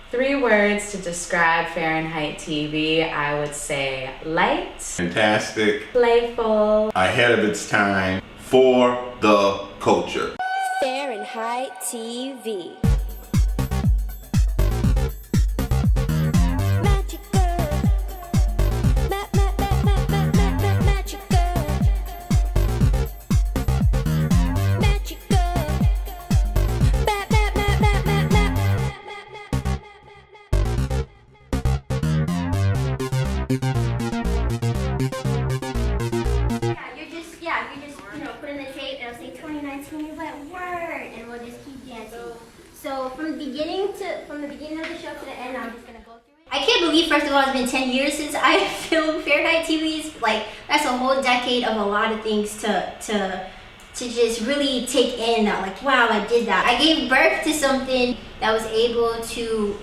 3 words to describe Fahrenheit TV, I would say light, fantastic, playful, ahead of its time, for the culture. Fahrenheit TV. Put in the tape and it'll say 2019. You're like, word, and we'll just keep dancing. So from the beginning of the show to the end, I'm just gonna go through it. I can't believe, first of all, it's been 10 years since I filmed Fahrenheit TVs. Like, that's a whole decade of a lot of things to just really take in. That, like, wow, I did that. I gave birth to something that was able to,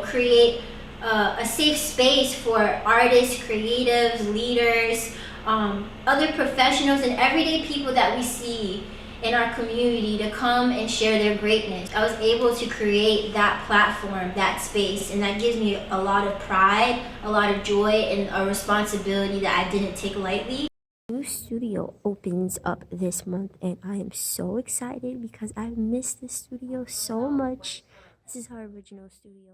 create a safe space for artists, creatives, leaders, other professionals, and everyday people that we see in our community to come and share their greatness. I was able to create that platform, that space, and that gives me a lot of pride, a lot of joy, and a responsibility that I didn't take lightly. New studio opens up this month, and I am so excited because I've missed this studio so much. This is our original studio.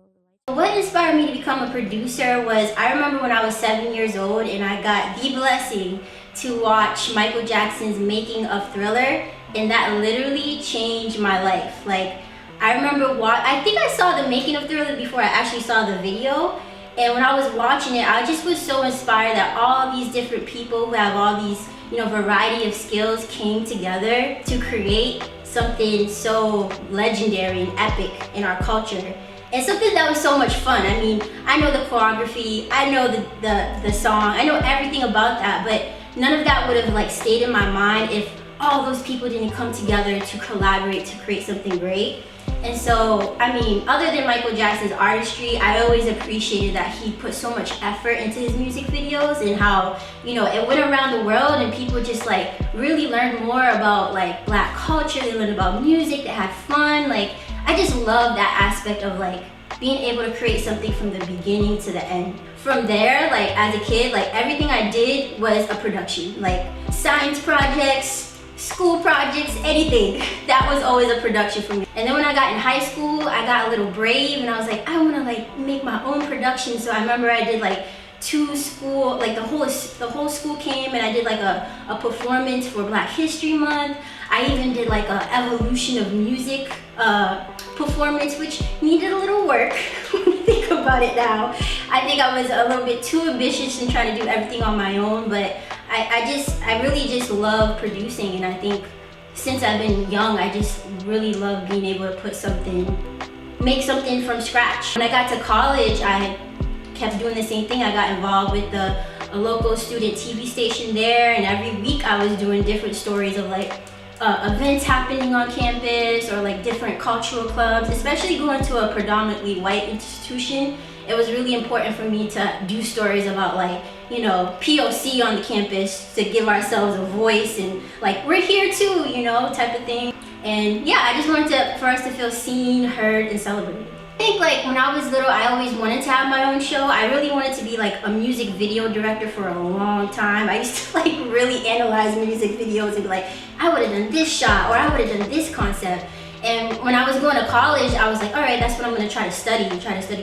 What inspired me to become a producer was, I remember when I was 7 years old and I got the blessing to watch Michael Jackson's Making of Thriller, and that literally changed my life. Like, I remember I think I saw the Making of Thriller before I actually saw the video, and when I was watching it, I just was so inspired that all these different people who have all these, variety of skills came together to create something so legendary and epic in our culture. And something that was so much fun. I mean, I know the choreography, I know the song, I know everything about that, but none of that would have stayed in my mind if all those people didn't come together to collaborate to create something great. And so, I mean, other than Michael Jackson's artistry, I always appreciated that he put so much effort into his music videos, and how, it went around the world and people just really learned more about Black culture, they learned about music, they had fun. I just love that aspect of being able to create something from the beginning to the end. From there, as a kid, everything I did was a production. Science projects, school projects, anything. That was always a production for me. And then when I got in high school, I got a little brave and I was like, I wanna make my own production. So I remember I did 2 school, the whole school came and I did a performance for Black History Month. I even did a evolution of music performance, which needed a little work when you think about it now. I think I was a little bit too ambitious in trying to do everything on my own, but I really just love producing, and I think since I've been young, I just really love being able to make something from scratch. When I got to college, I kept doing the same thing. I got involved with a local student TV station there, and every week I was doing different stories of events happening on campus, or different cultural clubs. Especially going to a predominantly white institution, it was really important for me to do stories about POC on the campus, to give ourselves a voice and we're here too, type of thing. And yeah, I just wanted for us to feel seen, heard, and celebrated. I think when I was little, I always wanted to have my own show. I really wanted to be a music video director for a long time. I used to really analyze music videos and be like, I would have done this shot, or I would have done this concept. And when I was going to college, I was like, all right, that's what I'm going to try to study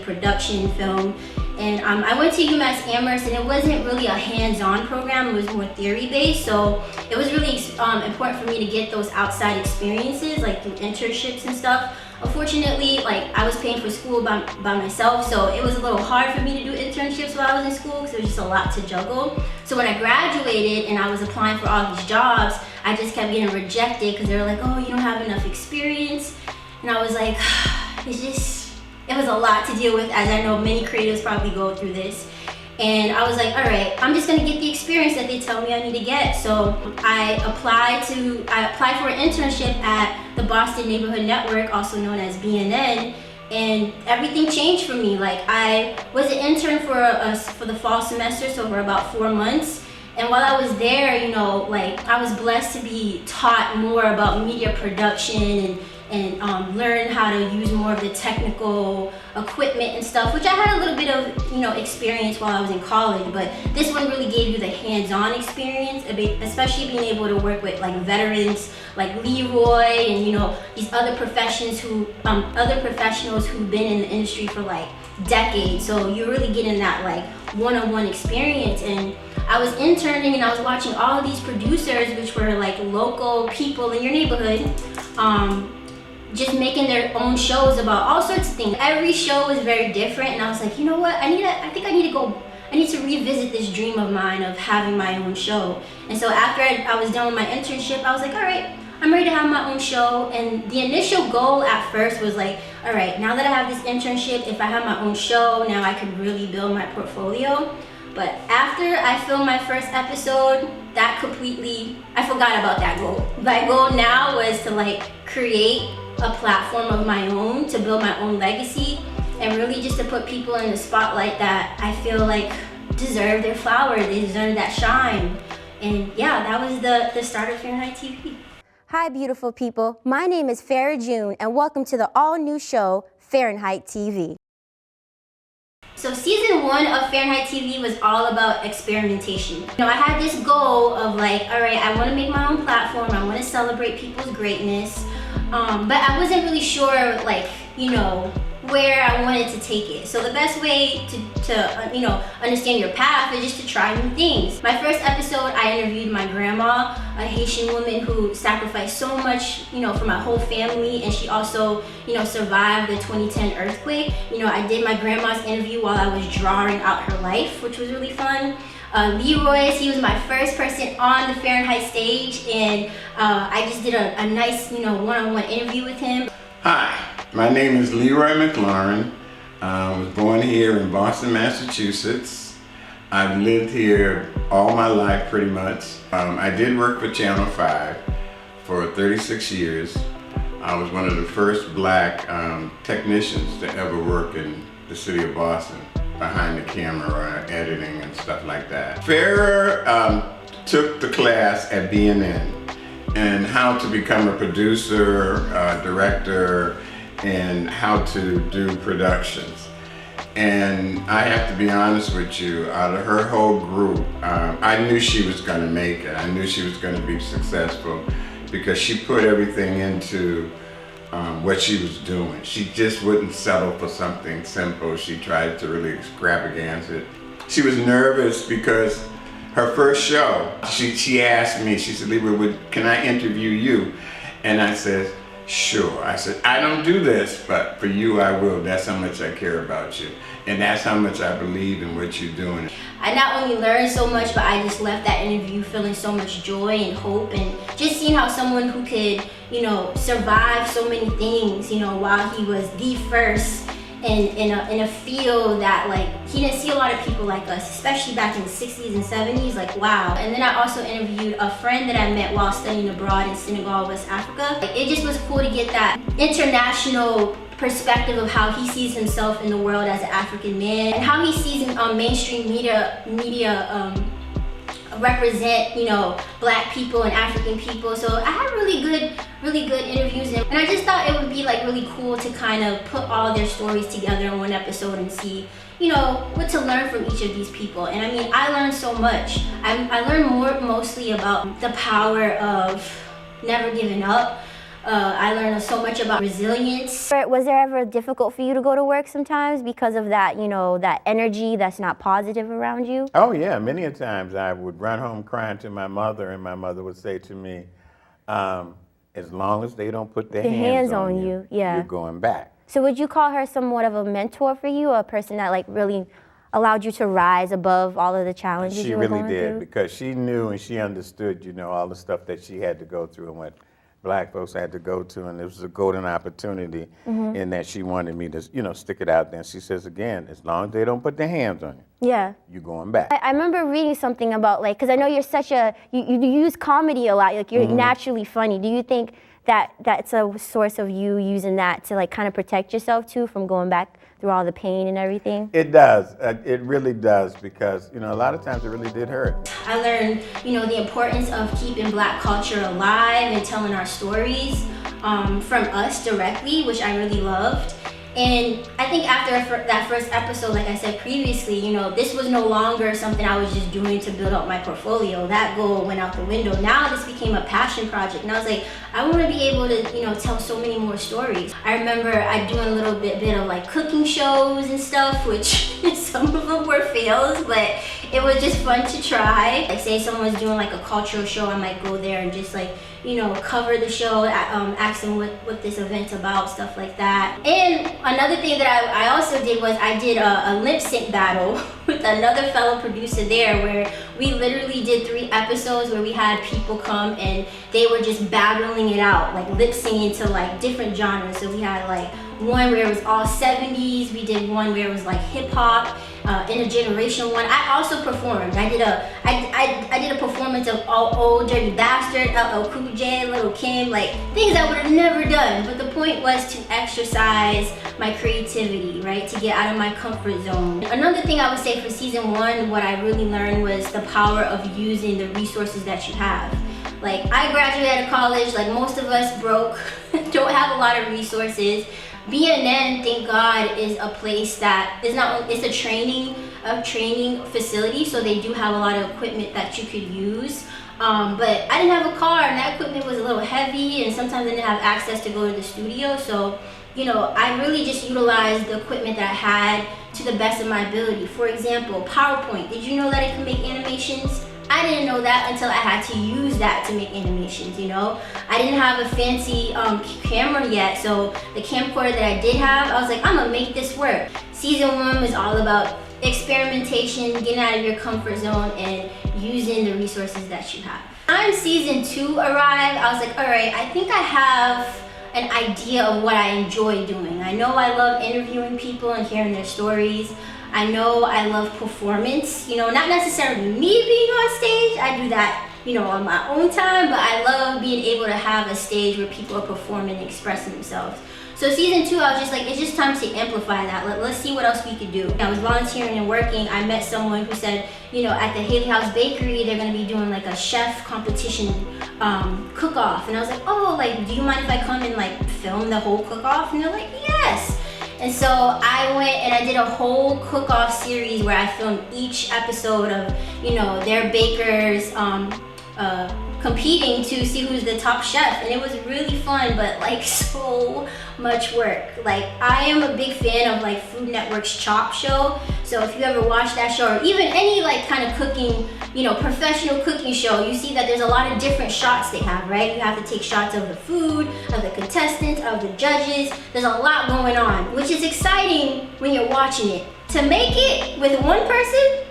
production, film. And I went to UMass Amherst, and it wasn't really a hands-on program, it was more theory-based. So it was really important for me to get those outside experiences, through internships and stuff. Unfortunately, I was paying for school by myself, so it was a little hard for me to do internships while I was in school because there was just a lot to juggle. So when I graduated and I was applying for all these jobs, I just kept getting rejected because they were like, oh, you don't have enough experience. And I was like, it was a lot to deal with, as I know many creatives probably go through this. And I was like, all right, I'm just gonna get the experience that they tell me I need to get. So I applied for an internship at the Boston Neighborhood Network, also known as BNN, and everything changed for me. I was an intern for the fall semester, so for about 4 months. And while I was there, I was blessed to be taught more about media production and learn how to use more of the technical equipment and stuff, which I had a little bit of experience while I was in college, but this one really gave you the hands-on experience, especially being able to work with like veterans like Leroy and these other professionals who've been in the industry for like decades. So you're really getting that like one-on-one experience. And I was interning and I was watching all of these producers, which were like local people in your neighborhood, just making their own shows about all sorts of things. Every show was very different, and I was like, you know what? I need to revisit this dream of mine of having my own show. And so after I was done with my internship, I was like, all right, I'm ready to have my own show. And the initial goal at first was like, all right, now that I have this internship, if I have my own show, now I could really build my portfolio. But after I filmed my first episode, I forgot about that goal. My goal now was to like create a platform of my own, to build my own legacy, and really just to put people in the spotlight that I feel like deserve their flowers, they deserve that shine. And yeah, that was the start of Fahrenheit TV. Hi, beautiful people. My name is Farah Jeune, and welcome to the all-new show, Fahrenheit TV. So season 1 of Fahrenheit TV was all about experimentation. I had this goal of like, all right, I want to make my own platform, I want to celebrate people's greatness, but I wasn't really sure like, where I wanted to take it. So the best way to understand your path is just to try new things. My first episode, I interviewed my grandma, a Haitian woman who sacrificed so much, for my whole family, and she also, survived the 2010 earthquake. I did my grandma's interview while I was drawing out her life, which was really fun. Leroy, he was my first person on the Fahrenheit stage, and I just did a nice, one-on-one interview with him. Hi, my name is Leroy McLaurin. I was born here in Boston, Massachusetts. I've lived here all my life pretty much. I did work for Channel 5 for 36 years. I was one of the first black technicians to ever work in the city of Boston, behind the camera or editing and stuff like that. Farah took the class at BNN and how to become a producer, director, and how to do productions. And I have to be honest with you, out of her whole group, I knew she was gonna make it. I knew she was gonna be successful because she put everything into what she was doing. She just wouldn't settle for something simple. She tried to really extravagance it. She was nervous because her first show, she asked me, she said, Leroy, can I interview you? And I said, sure. I said, I don't do this, but for you I will. That's how much I care about you. And that's how much I believe in what you're doing. I not only learned so much, but I just left that interview feeling so much joy and hope, and just seeing how someone who could, survive so many things, while he was the first in a field that like he didn't see a lot of people like us, especially back in the 60s and 70s, like wow. And then I also interviewed a friend that I met while studying abroad in Senegal, West Africa. It just was cool to get that international perspective of how he sees himself in the world as an African man, and how he sees mainstream media represent, black people and African people. So I had really good interviews, and I just thought it would be like really cool to kind of put all their stories together in one episode and see, what to learn from each of these people. And I mean, I learned so much. I learned mostly about the power of never giving up. I learned so much about resilience. Was there ever difficult for you to go to work sometimes because of that, that energy that's not positive around you? Oh yeah, many a times I would run home crying to my mother, and my mother would say to me, as long as they don't put their hands on you, yeah, you're going back. So would you call her somewhat of a mentor for you, or a person that like really allowed you to rise above all of the challenges you were going through? She really did, because she knew and she understood, all the stuff that she had to go through and what black folks had to go to, and it was a golden opportunity in that she wanted me to, stick it out there. And she says, again, as long as they don't put their hands on you, yeah, you're going back. I remember reading something about like, because I know you're you use comedy a lot, like you're naturally funny. Do you think that that's a source of you using that to like kind of protect yourself too from going back through all the pain and everything? It does. It really does, because a lot of times it really did hurt. I learned the importance of keeping black culture alive and telling our stories. from us directly, which I really loved. And I think after that first episode, like I said previously, you know, this was no longer something I was just doing to build up my portfolio. That goal went out the window. Now this became a passion project. And I was like, I want to be able to, you know, tell so many more stories. I remember I doing a little bit of like cooking shows and stuff, which some of them were fails, but it was just fun to try. Like say someone was doing like a cultural show, I might go there and just like, you know, cover the show, ask them what this event's about, stuff like that. And another thing that I also did was I did a lip sync battle with another fellow producer there, where we literally did 3 episodes where we had people come and they were just battling it out, like lip syncing to like different genres. So we had like one where it was all 70s, we did one where it was like hip hop, intergenerational one. I also performed. I did a performance of Old Dirty Bastard, LL Cool J, Little Kim, like things I would have never done. But the point was to exercise my creativity, right? To get out of my comfort zone. Another thing I would say for season 1, what I really learned was the power of using the resources that you have. Like I graduated out of college, like most of us broke, don't have a lot of resources. BNN, thank God, is a place that is not, it's a training facility, so they do have a lot of equipment that you could use. But I didn't have a car and that equipment was a little heavy, and sometimes I didn't have access to go to the studio. So, you know, I really just utilized the equipment that I had to the best of my ability. For example, PowerPoint. Did you know that it can make animations? I didn't know that until I had to use that to make animations, you know? I didn't have a fancy camera yet, so the camcorder that I did have, I was like, I'm gonna make this work. Season 1 was all about experimentation, getting out of your comfort zone, and using the resources that you have. When season 2 arrived, I was like, all right, I think I have an idea of what I enjoy doing. I know I love interviewing people and hearing their stories. I know I love performance, you know, not necessarily me being on stage. I do that, you know, on my own time, but I love being able to have a stage where people are performing and expressing themselves. So season 2, I was just like, it's just time to amplify that. Let's see what else we could do. I was volunteering and working. I met someone who said, you know, at the Haley House Bakery, they're gonna be doing like a chef competition cook-off. And I was like, oh, like, do you mind if I come and like film the whole cook-off? And they're like, yes. And so I went and I did a whole cook-off series where I filmed each episode of, you know, their bakers competing to see who's the top chef. And it was really fun, but like so much work. Like I am a big fan of like Food Network's Chop show. So if you ever watch that show, or even any like kind of cooking, you know, professional cooking show, you see that there's a lot of different shots they have, right? You have to take shots of the food, of the contestants, of the judges. There's a lot going on, which is exciting when you're watching it. To make it with one person,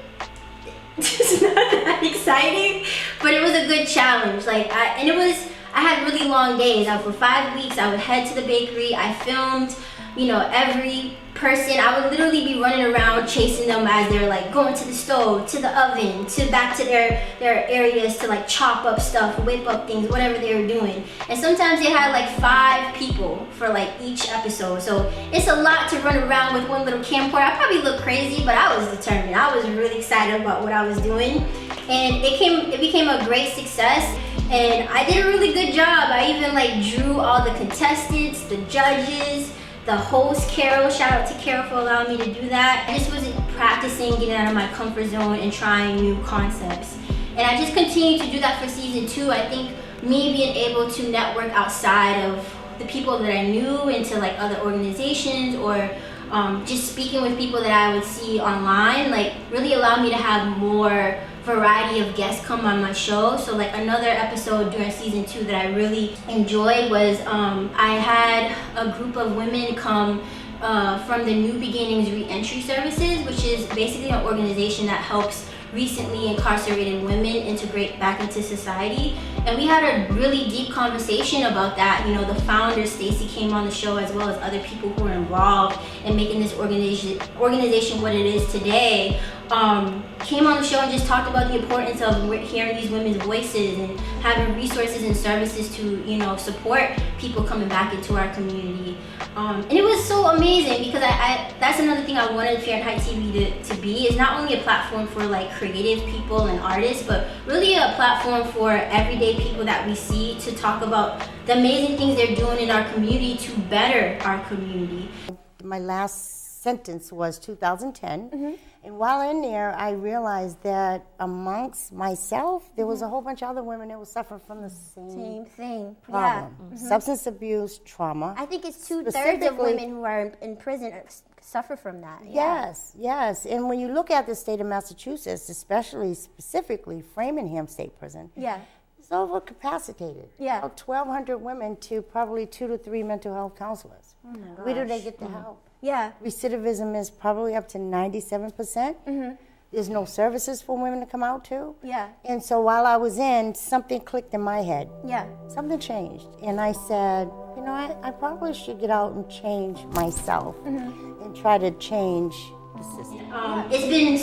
it's not that exciting, but it was a good challenge. Like I had really long days. For 5 weeks, I would head to the bakery. I filmed, you know, every person. I would literally be running around chasing them as they're like going to the stove, to the oven, to back to their areas to like chop up stuff, whip up things, whatever they were doing. And sometimes they had like 5 people for like each episode. So it's a lot to run around with one little camcorder. I probably look crazy, but I was determined. I was really excited about what I was doing. And it became a great success. And I did a really good job. I even like drew all the contestants, the judges, the host, Carol. Shout out to Carol for allowing me to do that. I just was practicing getting out of my comfort zone and trying new concepts. And I just continued to do that for season 2. I think me being able to network outside of the people that I knew into like other organizations, or just speaking with people that I would see online, like really allowed me to have more variety of guests come on my show. So like another episode during season 2 that I really enjoyed was I had a group of women come from the New Beginnings Reentry Services, which is basically an organization that helps recently incarcerated women integrate back into society. And we had a really deep conversation about that. You know, the founder, Stacy, came on the show, as well as other people who were involved in making this organization what it is today. came on the show and just talked about the importance of hearing these women's voices and having resources and services to, you know, support people coming back into our community. And it was so amazing because I that's another thing I wanted Fahrenheit TV to be, is not only a platform for like creative people and artists, but really a platform for everyday people that we see to talk about the amazing things they're doing in our community to better our community. My last sentence was 2010. And while in there, I realized that amongst myself, there was a whole bunch of other women that were suffering from the same thing. problem. Substance abuse, trauma. I think it's 2/3 of women who are in prison suffer from that. Yes, yes. And when you look at the state of Massachusetts, especially specifically Framingham State Prison, it's overcapacitated. About 1,200 women to probably 2 to 3 mental health counselors. Oh my gosh. Where do they get the help? Recidivism is probably up to 97%. There's no services for women to come out to. And so while I was in, something clicked in my head. Something changed. And I said, you know, I probably should get out and change myself and try to change the system. It's been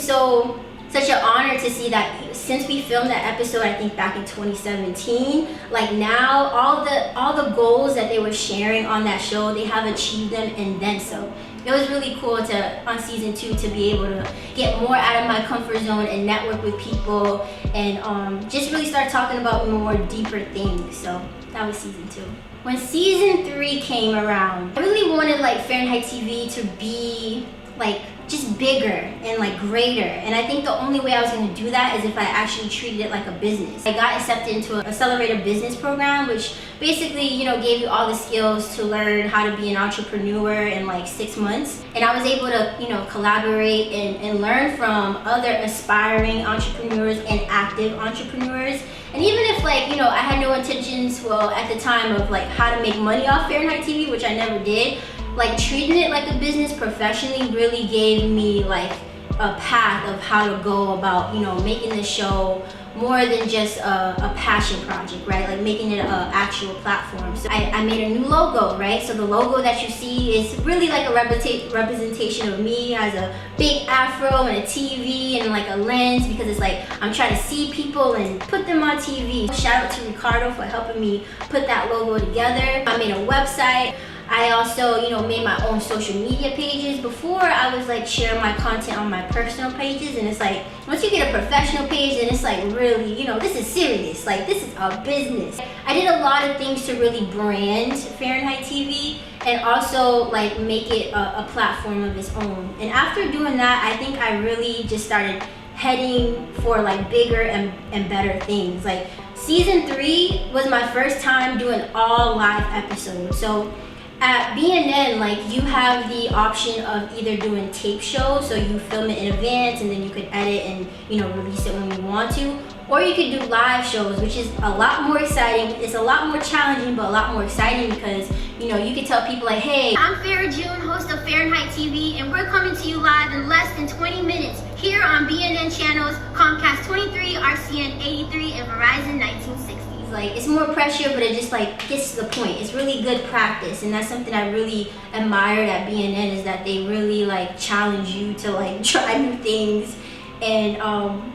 such an honor to see that since we filmed that episode, I think back in 2017, like now all the goals that they were sharing on that show, they have achieved them and then some. It was really cool on season 2 to be able to get more out of my comfort zone and network with people and just really start talking about more deeper things. So that was season 2. When season 3 came around, I really wanted like Fahrenheit TV to be like just bigger and like greater, and I think the only way I was going to do that is if I actually treated it like a business. I got accepted into an accelerated business program, which basically, you know, gave you all the skills to learn how to be an entrepreneur in like 6 months, and I was able to, you know, collaborate and learn from other aspiring entrepreneurs and active entrepreneurs. And even if like, you know, I had no intentions, well, at the time of like how to make money off Fahrenheit TV, which I never did, like treating it like a business professionally really gave me like a path of how to go about, you know, making the show more than just a passion project, right? Like making it an actual platform. So I made a new logo, right? So the logo that you see is really like a representation of me as a big afro and a TV and like a lens, because it's like I'm trying to see people and put them on TV. Shout out to Ricardo for helping me put that logo together. I made a website. I also, you know, made my own social media pages. Before, I was like sharing my content on my personal pages, and it's like, once you get a professional page, then it's like really, you know, this is serious. Like, this is a business. I did a lot of things to really brand Fahrenheit TV and also like make it a platform of its own. And after doing that, I think I really just started heading for like bigger and better things. Like season 3 was my first time doing all live episodes. So at BNN, like you have the option of either doing tape shows, so you film it in advance and then you could edit and, you know, release it when you want to, or you could do live shows, which is a lot more exciting. It's a lot more challenging, but a lot more exciting because, you know, you could tell people like, hey, I'm Farah Jeune, host of Fahrenheit TV, and we're coming to you live in less than 20 minutes here on BNN channels Comcast 23, RCN 83, and Verizon 1960. Like it's more pressure, but it just like gets to the point. It's really good practice, and that's something I really admired at BNN, is that they really like challenge you to like try new things. And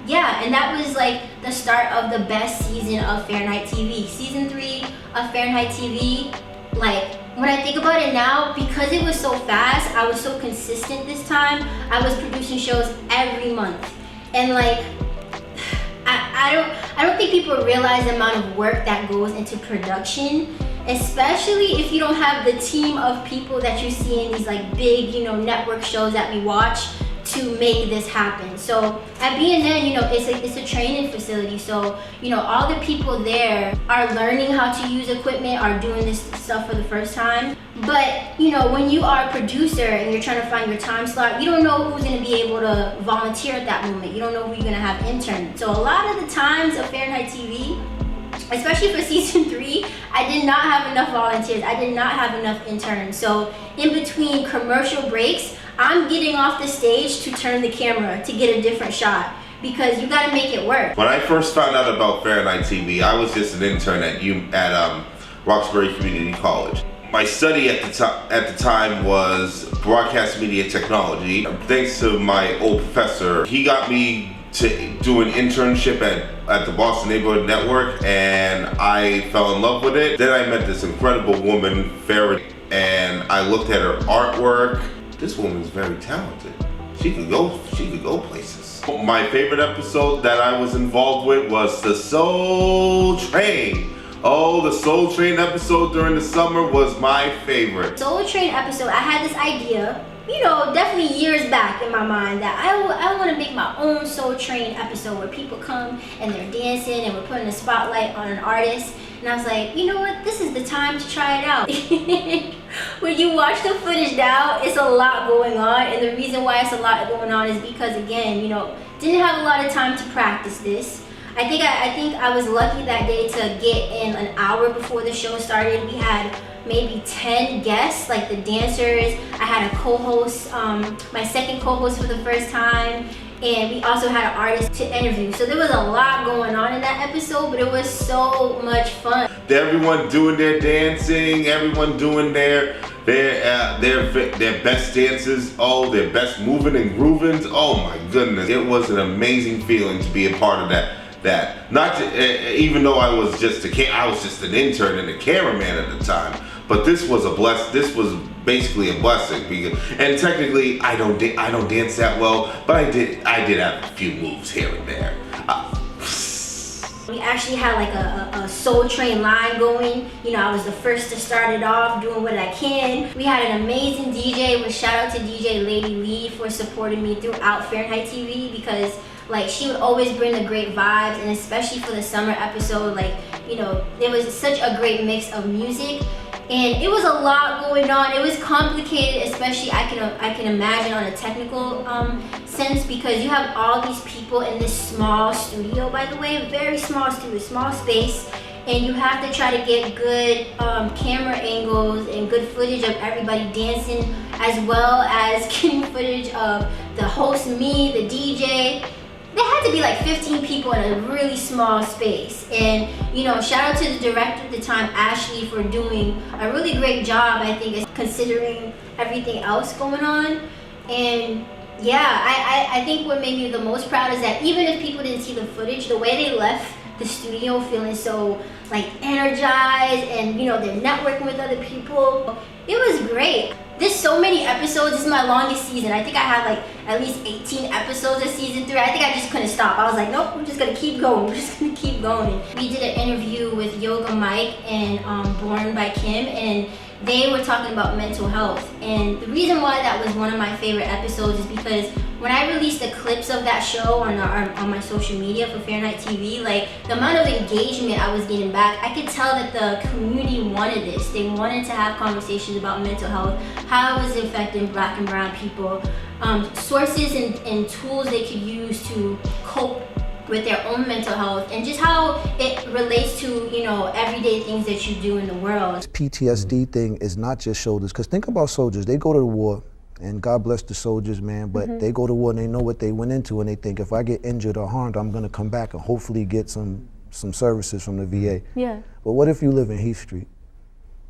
yeah, and that was like the start of the best season of Fahrenheit TV. Season 3 of Fahrenheit TV, like when I think about it now, because it was so fast, I was so consistent this time. I was producing shows every month, and like I don't think people realize the amount of work that goes into production, especially if you don't have the team of people that you see in these like big, you know, network shows that we watch to make this happen. So at BNN, you know, it's a training facility. So, you know, all the people there are learning how to use equipment, are doing this stuff for the first time. But, you know, when you are a producer and you're trying to find your time slot, you don't know who's going to be able to volunteer at that moment. You don't know who you're going to have intern. So a lot of the times of Fahrenheit TV, especially for season 3, I did not have enough volunteers. I did not have enough interns. So in between commercial breaks, I'm getting off the stage to turn the camera to get a different shot, because you got to make it work. When I first found out about Fahrenheit TV, I was just an intern at Roxbury Community College. My study at the time was broadcast media technology. Thanks to my old professor, he got me to do an internship at the Boston Neighborhood Network, and I fell in love with it. Then I met this incredible woman, Farah, and I looked at her artwork. This woman's very talented. She could go places. My favorite episode that I was involved with was the Soul Train. Oh, the Soul Train episode during the summer was my favorite. Soul Train episode, I had this idea, you know, definitely years back in my mind that I want to make my own Soul Train episode where people come and they're dancing and we're putting a spotlight on an artist. And I was like, you know what, this is the time to try it out. When you watch the footage now, it's a lot going on. And the reason why it's a lot going on is because, again, you know, didn't have a lot of time to practice this. I think I was lucky that day to get in an hour before the show started. We had maybe 10 guests, like the dancers. I had a co-host, my second co-host for the first time, and we also had an artist to interview. So there was a lot going on in that episode, but it was so much fun. Everyone doing their dancing, everyone doing their best dances, oh, their best moving and grooving. Oh my goodness, it was an amazing feeling to be a part of that. Not to, even though I was just an intern and a cameraman at the time, but this was basically a blessing because, and technically I don't dance that well, but I did have a few moves here and there. We actually had like a Soul Train line going. You know, I was the first to start it off, doing what I can. We had an amazing DJ, which shout out to DJ Lady Lee for supporting me throughout Fahrenheit TV, because like she would always bring the great vibes, and especially for the summer episode, like, you know, there was such a great mix of music. And it was a lot going on. It was complicated, especially I can imagine on a technical sense, because you have all these people in this small studio, by the way, very small studio, small space, and you have to try to get good camera angles and good footage of everybody dancing, as well as getting footage of the host, me, the DJ. There had to be like 15 people in a really small space. And, you know, shout out to the director at the time, Ashley, for doing a really great job, I think, considering everything else going on. And yeah, I think what made me the most proud is that even if people didn't see the footage, the way they left the studio feeling so like energized, and, you know, they're networking with other people. It was great. There's so many episodes. This is my longest season. I think I had like at least 18 episodes of season 3. I think I just couldn't stop. I was like, nope, we're just gonna keep going. We're just gonna keep going. We did an interview with Yoga Mike and Born by Kim, and they were talking about mental health. And the reason why that was one of my favorite episodes is because when I released the clips of that show on my social media for Fahrenheit TV, like the amount of engagement I was getting back, I could tell that the community wanted this. They wanted to have conversations about mental health, how it was affecting Black and brown people, sources and tools they could use to cope with their own mental health, and just how it relates to, you know, everyday things that you do in the world. This PTSD thing is not just shoulders, because think about soldiers. They go to the war, and God bless the soldiers, man, but they go to war and they know what they went into, and they think, if I get injured or harmed, I'm gonna come back and hopefully get some services from the VA. Yeah. But what if you live in Heath Street,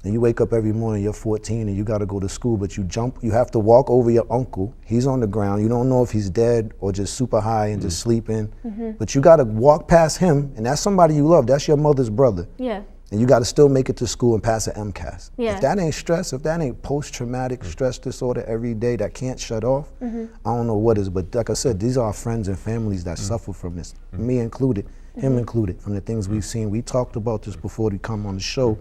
and you wake up every morning, you're 14 and you gotta go to school, but you have to walk over your uncle, he's on the ground, you don't know if he's dead or just super high and just sleeping, but you gotta walk past him, and that's somebody you love, that's your mother's brother. Yeah. And you gotta still make it to school and pass an MCAS. Yeah. If that ain't stress, if that ain't post-traumatic stress disorder every day that can't shut off, I don't know what is, but like I said, these are our friends and families that suffer from this, me included, him included, from the things we've seen. We talked about this before we come on the show.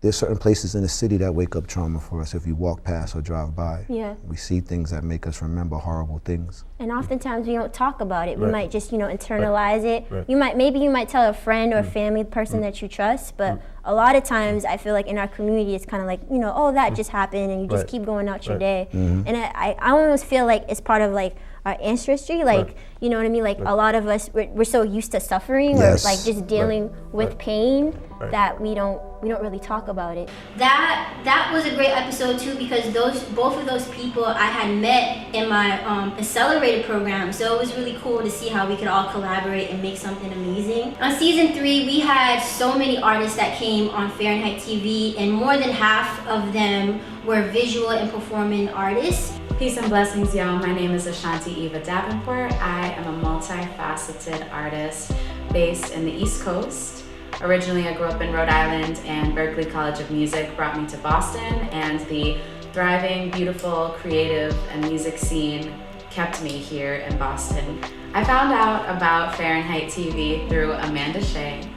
There's certain places in the city that wake up trauma for us if we walk past or drive by. Yeah. We see things that make us remember horrible things. And oftentimes we don't talk about it. We might just, you know, internalize it. Maybe you might tell a friend or a family person that you trust, but a lot of times I feel like in our community it's kind of like, you know, oh, that just happened, and you just keep going out your day. And I almost feel like it's part of like our ancestry, like, you know what I mean? Like a lot of us, we're so used to suffering or like just dealing with pain that we don't we don't really talk about it. That was a great episode too, because both of those people I had met in my accelerator program, so it was really cool to see how we could all collaborate and make something amazing. On season 3, we had so many artists that came on Fahrenheit TV, and more than half of them were visual and performing artists. Peace and blessings, y'all. My name is Ashanti Eva Davenport. I am a multifaceted artist based in the East Coast. Originally, I grew up in Rhode Island, and Berklee College of Music brought me to Boston, and the thriving, beautiful, creative, and music scene kept me here in Boston. I found out about Fahrenheit TV through Amanda Shea.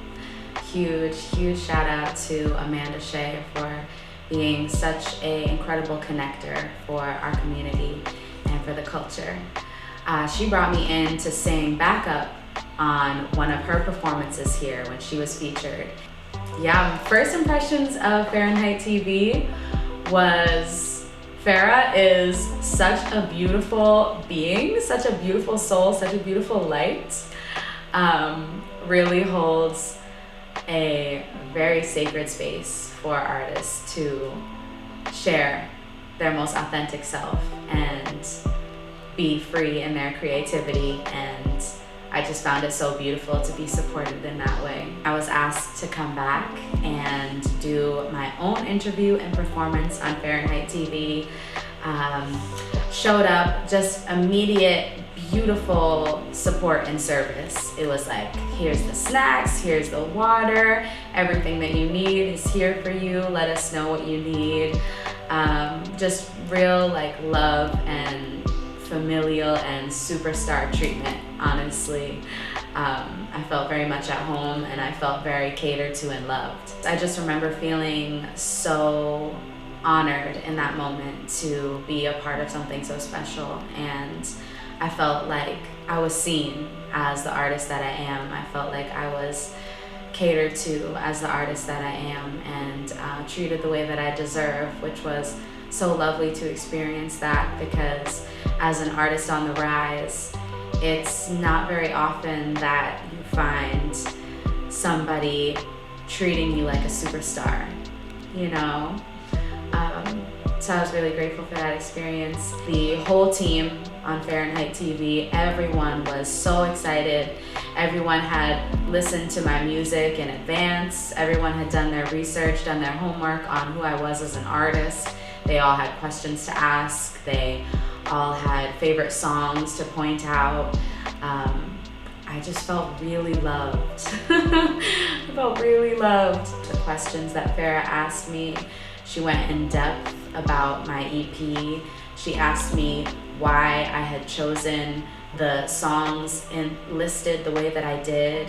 Huge shout out to Amanda Shea for being such an incredible connector for our community and for the culture. She brought me in to sing backup on one of her performances here when she was featured. Yeah, first impressions of Fahrenheit TV was Farah is such a beautiful being, such a beautiful soul, such a beautiful light. Really holds a very sacred space for artists to share their most authentic self and be free in their creativity, and I just found it so beautiful to be supported in that way. I was asked to come back and do my own interview and performance on Fahrenheit TV. Showed up, just immediate, beautiful support and service. It was like, here's the snacks, here's the water, everything that you need is here for you, let us know what you need. Just real like love and familial and superstar treatment, honestly. I felt very much at home, and I felt very catered to and loved. I just remember feeling so honored in that moment to be a part of something so special, and I felt like I was seen as the artist that I am. I felt like I was catered to as the artist that I am, and treated the way that I deserve, which was so lovely to experience that, because as an artist on the rise, it's not very often that you find somebody treating you like a superstar, you know? So I was really grateful for that experience. The whole team on Fahrenheit TV, everyone was so excited. Everyone had listened to my music in advance. Everyone had done their research, done their homework on who I was as an artist. They all had questions to ask. They all had favorite songs to point out. I just felt really loved. I felt really loved. The questions that Farah asked me, she went in depth about my EP. She asked me why I had chosen the songs and listed the way that I did.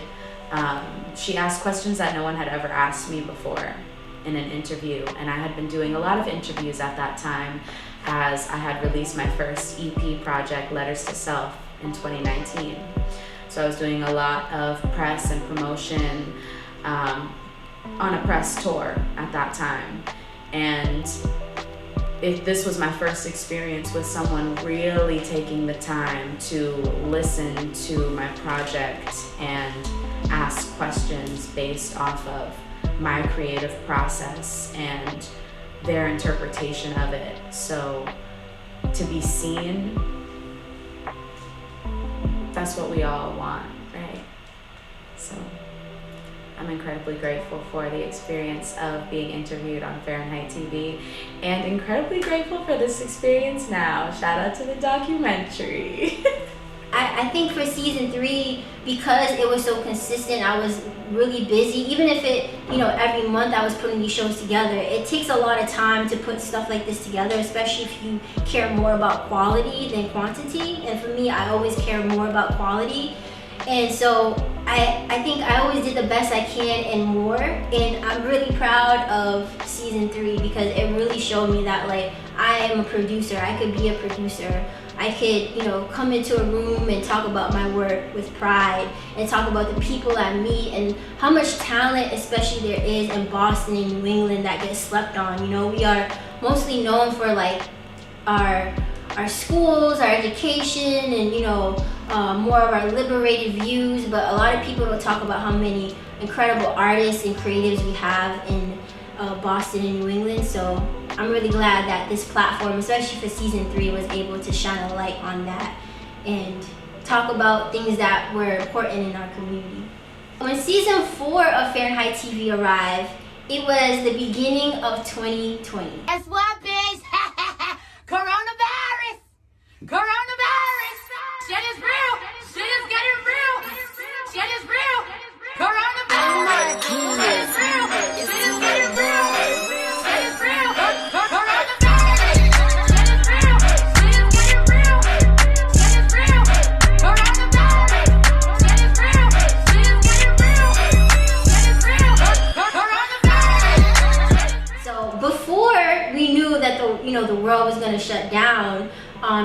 She asked questions that no one had ever asked me before in an interview, and I had been doing a lot of interviews at that time, as I had released my first EP project, Letters to Self, in 2019. So I was doing a lot of press and promotion on a press tour at that time. And this was my first experience with someone really taking the time to listen to my project and ask questions based off of my creative process and their interpretation of it. So to be seen, that's what we all want, right? So I'm incredibly grateful for the experience of being interviewed on Fahrenheit TV, and incredibly grateful for this experience now. Shout out to the documentary. I think for season 3, because it was so consistent, I was really busy. Even if it, every month I was putting these shows together, it takes a lot of time to put stuff like this together, especially if you care more about quality than quantity. And for me, I always care more about quality. And so I think I always did the best I can and more. And I'm really proud of season 3, because it really showed me that I am a producer. I could be a producer. I could, come into a room and talk about my work with pride, and talk about the people I meet and how much talent, especially there is in Boston and New England, that gets slept on. We are mostly known for our schools, our education, and more of our liberated views, but a lot of people don't talk about how many incredible artists and creatives we have in Boston and New England. So I'm really glad that this platform, especially for season 3, was able to shine a light on that and talk about things that were important in our community. When season 4 of Fahrenheit TV arrived, it was the beginning of 2020. Guess what, bitch? Coronavirus! Coronavirus! Shit is real! Shit is getting real! Shit is real! Coronavirus! Shit is real! Shit is getting real! Shit is real! Coronavirus! Shit is real! Shit is getting real! Shit is real! Coronavirus! Shit is real! Shit is getting real! Shit is real! Coronavirus! So before we knew that the world was going to shut down,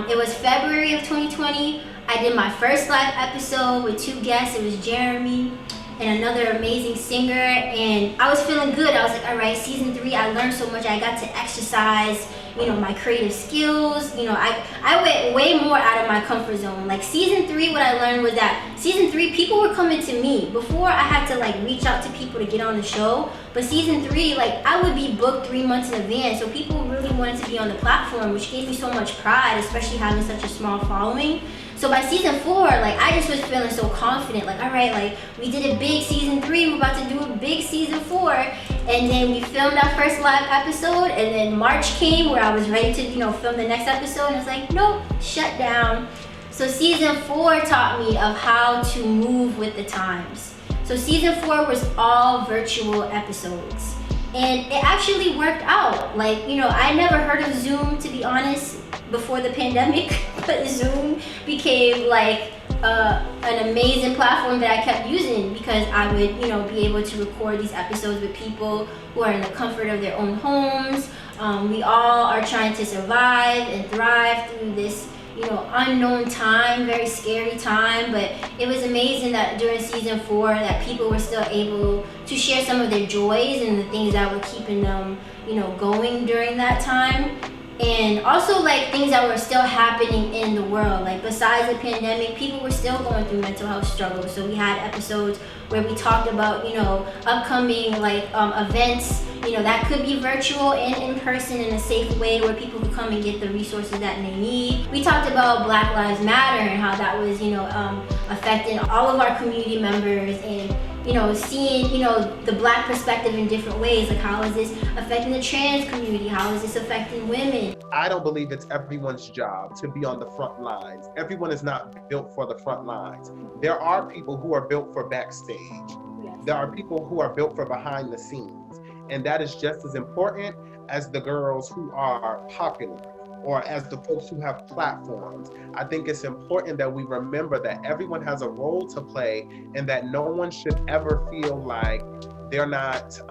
it was February of 2020. I did my first live episode with 2 guests. It was Jeremy and another amazing singer, and I was feeling good. I was like, all right, season 3, I learned so much. I got to exercise, my creative skills. I went way more out of my comfort zone. Like season 3, what I learned was that season 3, people were coming to me. Before, I had to reach out to people to get on the show, but season 3, I would be booked 3 months in advance. So people really wanted to be on the platform, which gave me so much pride, especially having such a small following. So by season 4, I just was feeling so confident. All right, we did a big season 3, we're about to do a big season 4. And then we filmed our first live episode, and then March came where I was ready to, film the next episode, and it's like, nope, shut down. So season 4 taught me of how to move with the times. So season 4 was all virtual episodes. And it actually worked out. I never heard of Zoom, to be honest, before the pandemic, but Zoom became an amazing platform that I kept using because I would, be able to record these episodes with people who are in the comfort of their own homes. We all are trying to survive and thrive through this, unknown time, very scary time, but it was amazing that during season 4 that people were still able to share some of their joys and the things that were keeping them, going during that time. And also things that were still happening in the world. Besides the pandemic, people were still going through mental health struggles. So we had episodes where we talked about, upcoming events, that could be virtual and in person in a safe way where people could come and get the resources that they need. We talked about Black Lives Matter and how that was, affecting all of our community members, and seeing, the Black perspective in different ways. How is this affecting the trans community? How is this affecting women? I don't believe it's everyone's job to be on the front lines. Everyone is not built for the front lines. There are people who are built for backstage. Yes. There are people who are built for behind the scenes. And that is just as important as the girls who are popular, or as the folks who have platforms. I think it's important that we remember that everyone has a role to play, and that no one should ever feel like they're not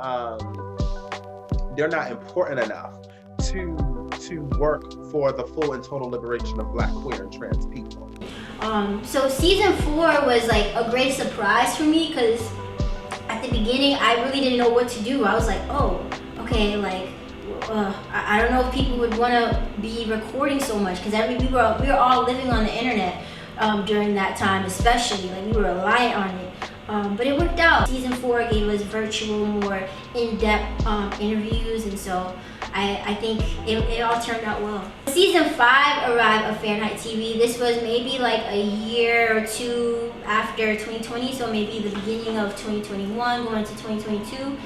important enough to work for the full and total liberation of Black, queer, and trans people. So season 4 was a great surprise for me because at the beginning I really didn't know what to do. I was like, oh, okay, I don't know if people would want to be recording so much because we were all living on the internet during that time, especially we were reliant on it. But it worked out. Season 4 gave us virtual, more in-depth interviews, and so I think it all turned out well. Season 5 arrived of Fahrenheit TV. This was maybe a year or 2 after 2020, so maybe the beginning of 2021 going into 2022.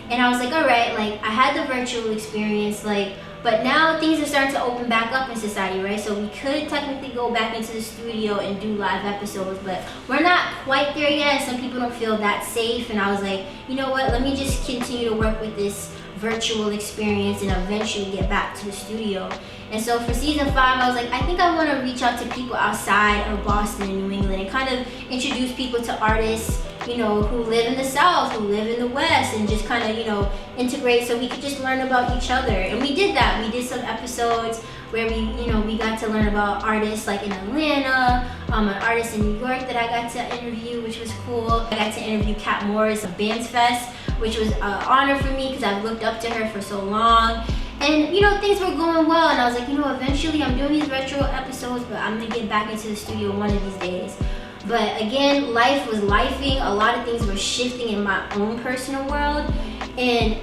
And I was like, all right, I had the virtual experience, but now things are starting to open back up in society, right? So we could technically go back into the studio and do live episodes, but we're not quite there yet. Some people don't feel that safe. And I was like, you know what? Let me just continue to work with this virtual experience and eventually get back to the studio. And so for season 5, I was like, I think I want to reach out to people outside of Boston and New England and kind of introduce people to artists, who live in the South, who live in the West, and just kind of, integrate so we could just learn about each other. And we did that. We did some episodes where we got to learn about artists in Atlanta, an artist in New York that I got to interview, which was cool. I got to interview Kat Morris of Bands Fest, which was an honor for me because I've looked up to her for so long. And things were going well, and I was like, eventually I'm doing these virtual episodes, but I'm gonna get back into the studio one of these days. But again, life was lifing. A lot of things were shifting in my own personal world, and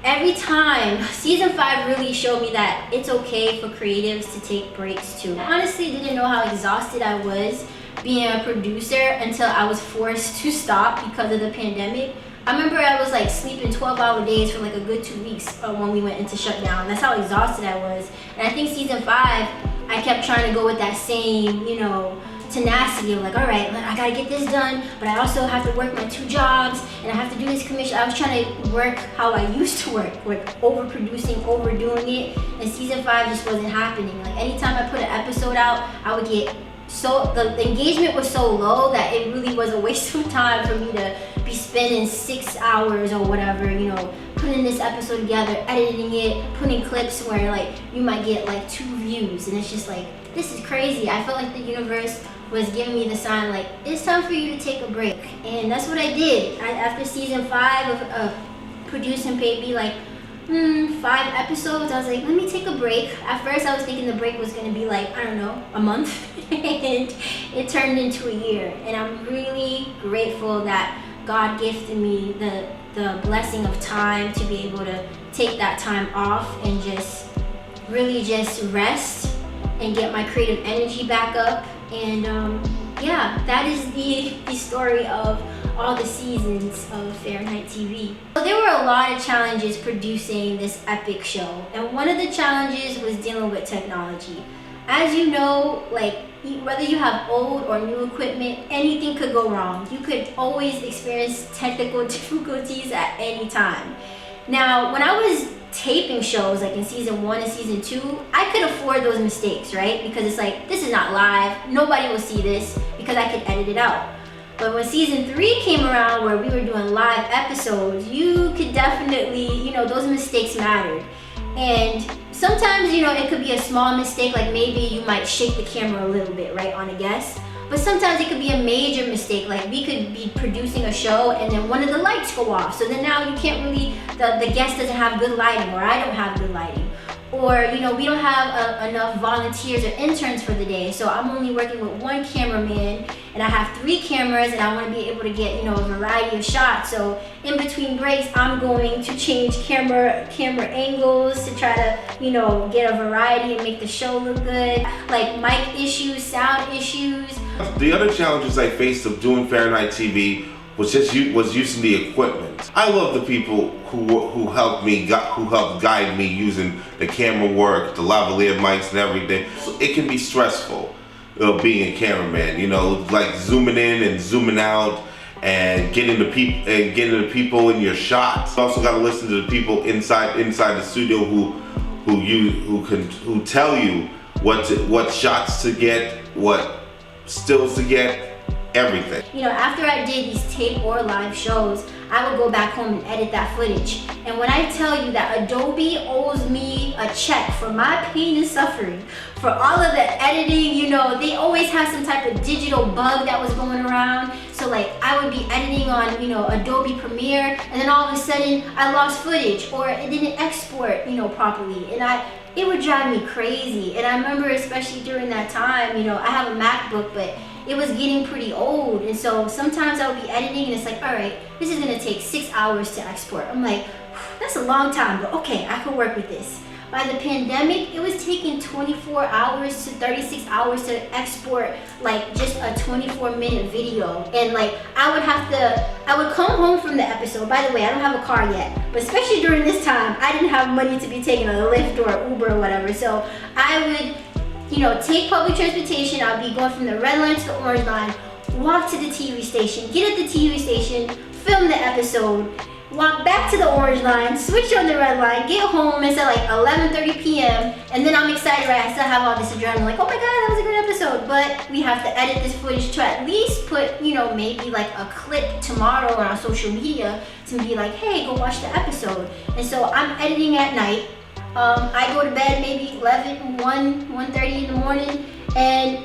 every time, season 5 really showed me that it's okay for creatives to take breaks too. I honestly didn't know how exhausted I was being a producer until I was forced to stop because of the pandemic. I remember I was like sleeping 12-hour days for like a good 2 weeks when we went into shutdown. That's how exhausted I was. And I think season 5, I kept trying to go with that same, you know, tenacity of like, all right, I gotta get this done, but I also have to work my 2 jobs and I have to do this commission. I was trying to work how I used to work, like overproducing, overdoing it. And season 5 just wasn't happening. Like anytime I put an episode out, I would get the engagement was so low that it really was a waste of time for me to be spending 6 hours or whatever, you know, putting this episode together, editing it, putting clips where like you might get like 2 views, and it's just like, this is crazy. I felt like the universe was giving me the sign like, it's time for you to take a break. And that's what I did. After season 5 of producing maybe like 5 episodes, I was like, let me take a break. At first I was thinking the break was gonna be like, I don't know, a month. And it turned into a year. And I'm really grateful that God gifted me the blessing of time to be able to take that time off and just really just rest and get my creative energy back up. And yeah, that is the story of all the seasons of Fahrenheit TV. So there were a lot of challenges producing this epic show, and one of the challenges was dealing with technology. As you know, like whether you have old or new equipment, anything could go wrong. You could always experience technical difficulties at any time. Now, when I was taping shows like in season 1 and season 2, I could afford those mistakes, right? Because it's like, this is not live, nobody will see this, because I could edit it out. But when season 3 came around, where we were doing live episodes, you could definitely, you know, those mistakes mattered. And sometimes, you know, it could be a small mistake, like maybe you might shake the camera a little bit, right, on a guest. But sometimes it could be a major mistake, like we could be producing a show and then one of the lights go off. So then now you can't really, the guest doesn't have good lighting, or I don't have good lighting. Or, you know, we don't have enough volunteers or interns for the day, so I'm only working with 1 cameraman, and I have 3 cameras, and I want to be able to get, you know, a variety of shots. So in between breaks, I'm going to change camera angles to try to, you know, get a variety and make the show look good. Like mic issues, sound issues. The other challenges I faced of doing Fahrenheit TV was using the equipment. I love the people who helped guide me using the camera work, the lavalier mics and everything. So it can be stressful being a cameraman, you know, like zooming in and zooming out and getting the people in your shots. You also got to listen to the people inside the studio who tell you what shots to get, what stills to get. Everything. You know, after I did these tape or live shows, I would go back home and edit that footage. And when I tell you that Adobe owes me a check for my pain and suffering, for all of the editing, you know, they always have some type of digital bug that was going around. So like I would be editing on, you know, Adobe Premiere, and then all of a sudden I lost footage, or it didn't export, you know, properly. And it would drive me crazy. And I remember, especially during that time, you know, I have a MacBook, but it was getting pretty old, and so sometimes I would be editing and it's like, all right, this is gonna take 6 hours to export. I'm like, that's a long time, but okay, I can work with this. By the pandemic, it was taking 24 hours to 36 hours to export like just a 24-minute video. And like I would come home from the episode. By the way, I don't have a car yet, but especially during this time, I didn't have money to be taking a Lyft or Uber or whatever. So I would, you know, take public transportation. I'll be going from the red line to the orange line, walk to the TV station, get at the TV station, film the episode, walk back to the orange line, switch on the red line, get home. It's at like 11:30 p.m. And then I'm excited, right? I still have all this adrenaline, like, oh my God, that was a great episode. But we have to edit this footage to at least put, you know, maybe like a clip tomorrow on our social media to be like, hey, go watch the episode. And so I'm editing at night. I go to bed maybe 1:30 in the morning, and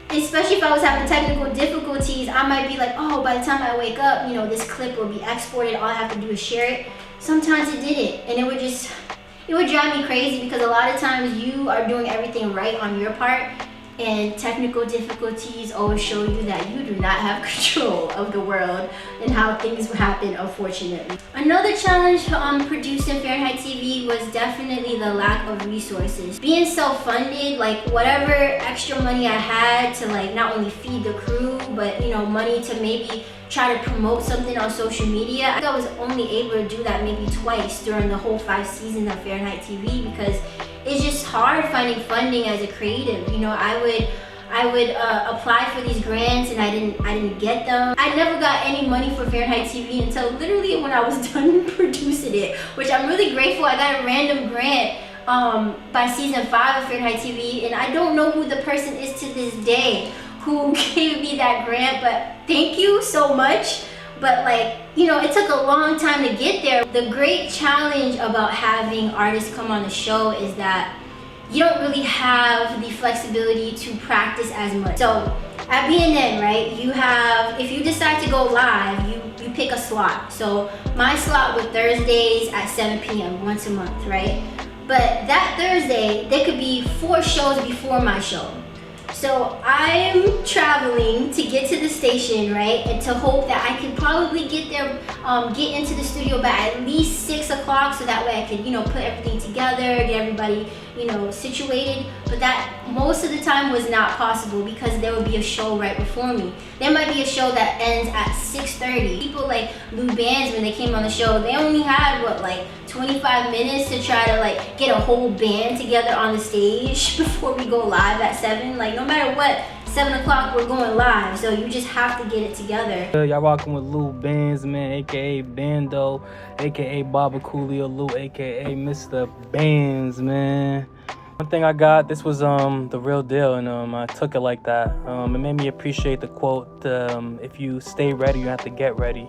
especially if I was having technical difficulties, I might be like, oh, by the time I wake up, you know, this clip will be exported, all I have to do is share it. Sometimes it didn't, and it would drive me crazy, because a lot of times you are doing everything right on your part, And technical difficulties always show you that you do not have control of the world and how things happen, unfortunately. Another challenge producing Fahrenheit TV was definitely the lack of resources. Being self-funded, like whatever extra money I had to like not only feed the crew, but you know, money to maybe try to promote something on social media. I think I was only able to do that maybe twice during the whole 5 seasons of Fahrenheit TV because it's just hard finding funding as a creative. You know, I would apply for these grants and I didn't get them. I never got any money for Fahrenheit TV until literally when I was done producing it, which I'm really grateful. I got a random grant by season 5 of Fahrenheit TV, and I don't know who the person is to this day who gave me that grant, but thank you so much. But like, you know, it took a long time to get there. The great challenge about having artists come on the show is that you don't really have the flexibility to practice as much. So at BNN, right, you have, if you decide to go live, you pick a slot. So my slot was Thursdays at 7 p.m. once a month, right? But that Thursday, there could be 4 shows before my show. So I'm traveling to get to the station, right, and to hope that I could probably get there, get into the studio by at least 6 o'clock, so that way I could, you know, put everything together, get everybody, you know, situated. But that most of the time was not possible because there would be a show right before me. There might be a show that ends at 6:30. People like Lou Bands, when they came on the show, they only had what, like 25 minutes to try to like get a whole band together on the stage before we go live at 7. Like no matter what, 7 o'clock we're going live, so you just have to get it together. Y'all rocking with Lou Bands, man, aka Bando, aka Baba Coolio Lou, aka Mr. Bands, man. One thing I got, this was the real deal, and I took it like that. It made me appreciate the quote, if you stay ready, you have to get ready.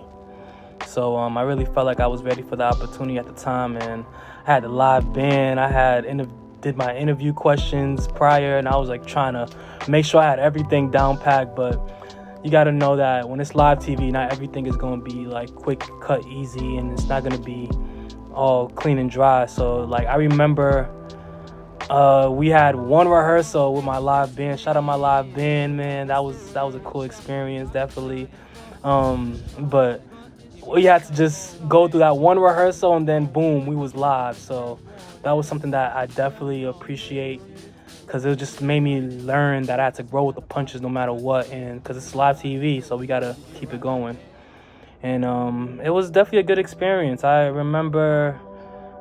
So I really felt like I was ready for the opportunity at the time, and I had the live band, I had did my interview questions prior, and I was like trying to make sure I had everything down packed. But you got to know that when it's live TV, not everything is going to be like quick, cut, easy, and it's not going to be all clean and dry. So like I remember we had one rehearsal with my live band. Shout out my live band, man. That was a cool experience, definitely. But we had to just go through that one rehearsal, and then boom, we was live. So that was something that I definitely appreciate, because it just made me learn that I had to grow with the punches no matter what, and because it's live TV, so we gotta keep it going. And it was definitely a good experience. I remember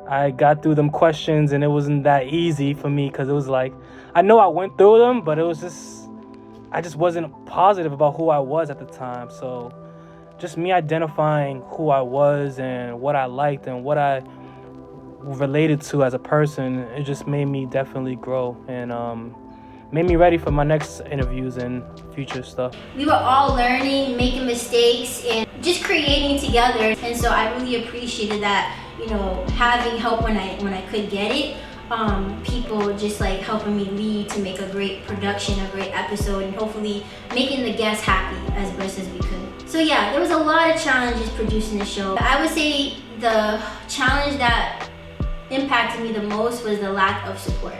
I got through them questions, and it wasn't that easy for me, because it was like, I know I went through them, but it was just, I just wasn't positive about who I was at the time. So just me identifying who I was and what I liked and what I related to as a person, it just made me definitely grow, and made me ready for my next interviews and future stuff. We were all learning, making mistakes, and just creating together. And so I really appreciated that, you know, having help when I could get it. People just like helping me lead to make a great production, a great episode, and hopefully making the guests happy as best as we could. So yeah, there was a lot of challenges producing the show. I would say the challenge that impacted me the most was the lack of support.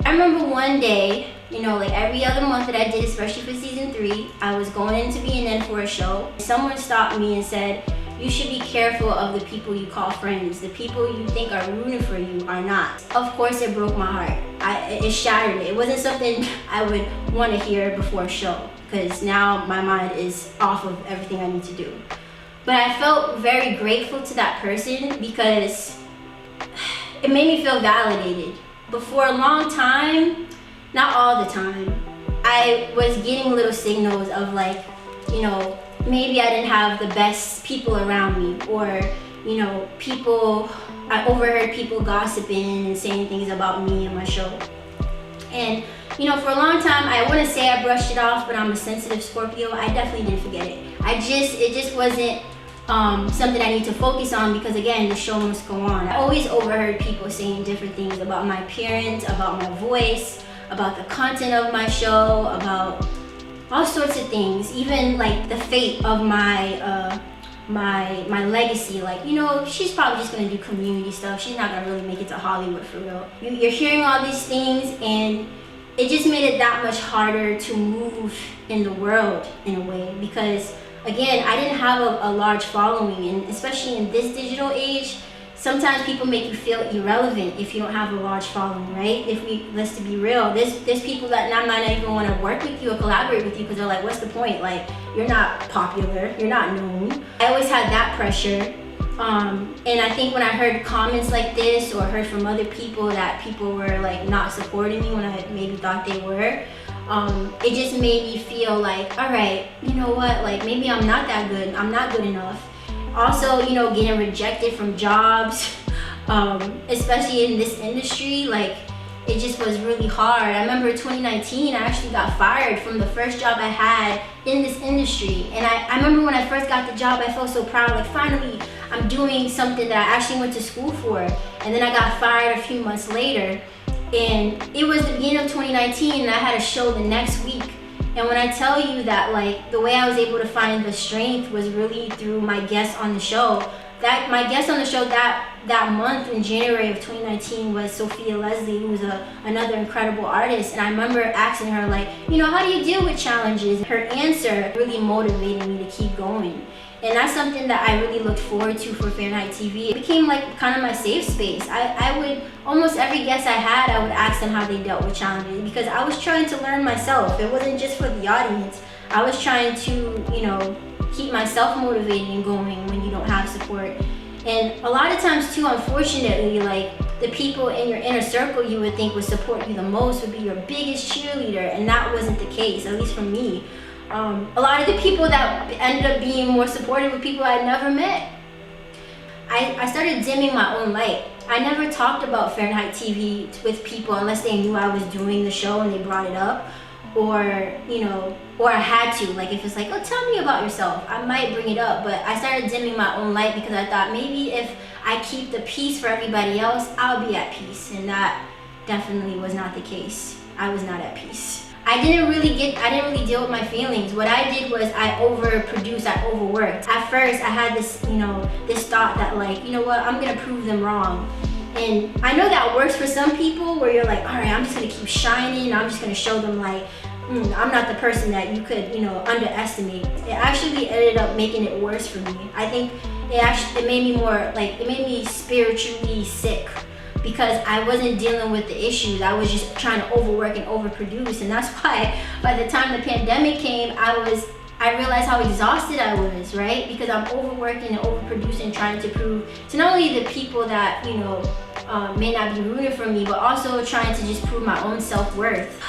I remember one day, you know, like every other month that I did, especially for season 3, I was going into BNN for a show. Someone stopped me and said, you should be careful of the people you call friends. The people you think are rooting for you are not. Of course, it broke my heart. It shattered it. It wasn't something I would want to hear before a show, because now my mind is off of everything I need to do. But I felt very grateful to that person, because it made me feel validated. But for a long time, not all the time, I was getting little signals of like, you know, maybe I didn't have the best people around me, or, you know, I overheard people gossiping and saying things about me and my show. And, you know, for a long time, I wouldn't say I brushed it off, but I'm a sensitive Scorpio. I definitely didn't forget it. It just wasn't something I need to focus on, because again, the show must go on. I always overheard people saying different things about my appearance, about my voice, about the content of my show, about all sorts of things, even like the fate of my my legacy. Like, you know, she's probably just gonna do community stuff. She's not gonna really make it to Hollywood for real. You're hearing all these things, and it just made it that much harder to move in the world in a way, because again, I didn't have a large following, and especially in this digital age, sometimes people make you feel irrelevant if you don't have a large following, right? Let's to be real, there's people that might not even want to work with you or collaborate with you because they're like, what's the point? Like, you're not popular, you're not known. I always had that pressure. And I think when I heard comments like this, or heard from other people that people were like not supporting me when I maybe thought they were, it just made me feel like, all right, you know what, like maybe I'm not that good, I'm not good enough. Also, you know, getting rejected from jobs, especially in this industry, like it just was really hard. I remember 2019, I actually got fired from the first job I had in this industry. And I remember when I first got the job, I felt so proud, like finally I'm doing something that I actually went to school for. And then I got fired a few months later. And it was the beginning of 2019 and I had a show the next week. And when I tell you that, like, the way I was able to find the strength was really through my guest on the show. That my guest on the show that month in January of 2019 was Sophia Leslie, who was another incredible artist. And I remember asking her, like, you know, how do you deal with challenges? Her answer really motivated me to keep going. And that's something that I really looked forward to for Fahrenheit TV. It became like kind of my safe space. I would, almost every guest I had, I would ask them how they dealt with challenges, because I was trying to learn myself. It wasn't just for the audience. I was trying to, you know, keep myself motivated and going when you don't have support. And a lot of times too, unfortunately, like the people in your inner circle you would think would support you the most would be your biggest cheerleader, and that wasn't the case, at least for me. A lot of the people that ended up being more supportive were people I'd never met. I started dimming my own light. I never talked about Fahrenheit TV with people unless they knew I was doing the show and they brought it up, or, you know, or I had to. Like if it's like, oh, tell me about yourself, I might bring it up. But I started dimming my own light because I thought maybe if I keep the peace for everybody else, I'll be at peace. And that definitely was not the case. I was not at peace. I didn't really deal with my feelings. What I did was I overproduced, I overworked. At first I had this, you know, this thought that like, you know what, I'm gonna prove them wrong. And I know that works for some people where you're like, all right, I'm just gonna keep shining. I'm just gonna show them like, I'm not the person that you could, you know, underestimate. It actually ended up making it worse for me. I think it made me more like, it made me spiritually sick, because I wasn't dealing with the issues. I was just trying to overwork and overproduce. And that's why by the time the pandemic came, I realized how exhausted I was, right? Because I'm overworking and overproducing, trying to prove to not only the people that, you know, may not be rooting for me, but also trying to just prove my own self-worth.